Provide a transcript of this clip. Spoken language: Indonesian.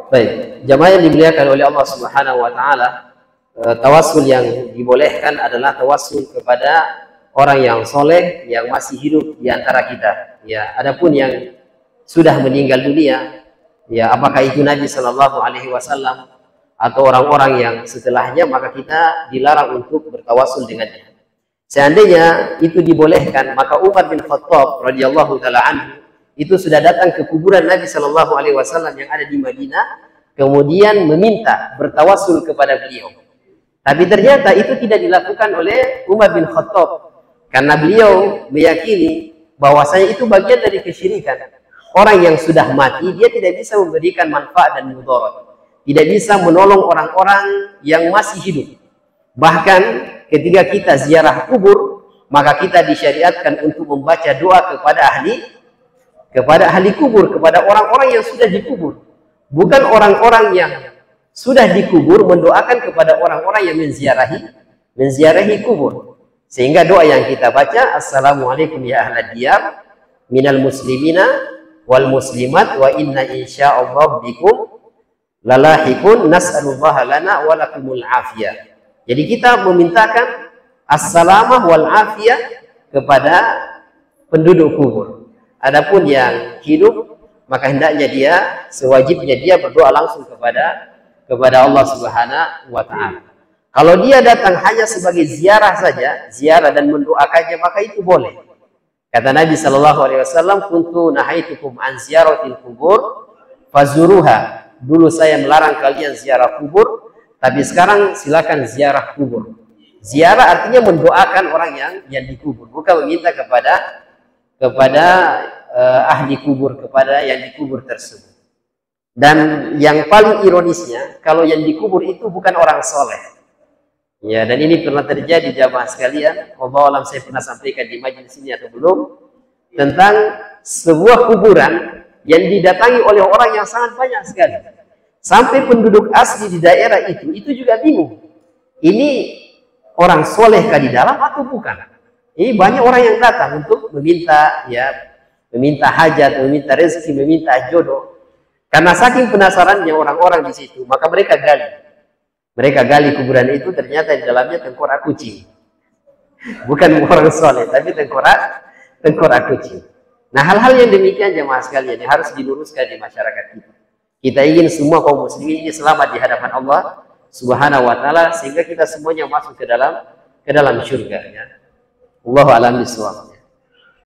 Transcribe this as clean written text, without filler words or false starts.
Baik, jamaah yang dimuliakan oleh Allah Subhanahu wa taala, tawassul yang dibolehkan adalah tawassul kepada orang yang soleh yang masih hidup di antara kita. Ya, adapun yang sudah meninggal dunia, ya apakah itu Nabi Shallallahu Alaihi Wasallam atau orang-orang yang setelahnya, maka kita dilarang untuk bertawassul dengannya. Seandainya itu dibolehkan, maka Umar bin Khattab radhiyallahu taala anhu itu sudah datang ke kuburan Nabi Shallallahu Alaihi Wasallam yang ada di Madinah, kemudian meminta bertawassul kepada beliau. Tapi ternyata itu tidak dilakukan oleh Umar bin Khattab, karena beliau meyakini bahwasanya itu bagian dari kesyirikan. Orang yang sudah mati, dia tidak bisa memberikan manfaat dan mudarat, tidak bisa menolong orang-orang yang masih hidup. Bahkan ketika kita ziarah kubur, maka kita disyariatkan untuk membaca doa kepada ahli kubur, kepada orang-orang yang sudah dikubur. Bukan orang-orang yang sudah dikubur mendoakan kepada orang-orang yang menziarahi kubur. Sehingga doa yang kita baca, Assalamualaikum ya ahlad diyar minal muslimina wal muslimat wa inna insyaallah bikum lalahikun nas'alullaha lana wa lakumul afiyah. Jadi kita memintakan assalamah wal afiyah kepada penduduk kubur. Adapun yang hidup, maka hendaknya dia, sewajibnya dia berdoa langsung kepada Allah Subhanahu wa taala. Kalau dia datang hanya sebagai ziarah saja, ziarah dan mendoakannya, maka itu boleh. Kata Nabi sallallahu alaihi wasallam, "Kuntu nahaitukum an ziyaratil kubur fazuruha." Dulu saya melarang kalian ziarah kubur, tapi sekarang silakan ziarah kubur. Ziarah artinya mendoakan orang yang dikubur, bukan meminta kepada ahli kubur, kepada yang dikubur tersebut. Dan yang paling ironisnya, kalau yang dikubur itu bukan orang soleh. Ya, dan ini pernah terjadi jamaah sekalian. Wallahu a'lam, saya pernah sampaikan di majelis ini atau belum, tentang sebuah kuburan yang didatangi oleh orang yang sangat banyak sekali. Sampai penduduk asli di daerah itu juga bingung. Ini orang solehkah di dalam atau bukan? Ini banyak orang yang datang untuk meminta hajat, meminta rezeki, meminta jodoh. Karena saking penasarannya orang-orang di situ, maka mereka gali. Mereka gali kuburan itu, ternyata di dalamnya tengkorak kucing. Bukan orang soleh, tapi tengkorak kucing. Nah, hal-hal yang demikian jemaah sekalian yang harus diluruskan di masyarakat kita. Kita ingin semua kaum muslimin ini selamat di hadapan Allah Subhanahu wa taala, sehingga kita semuanya masuk ke dalam surga, ya. Allahu a'lam bishawab.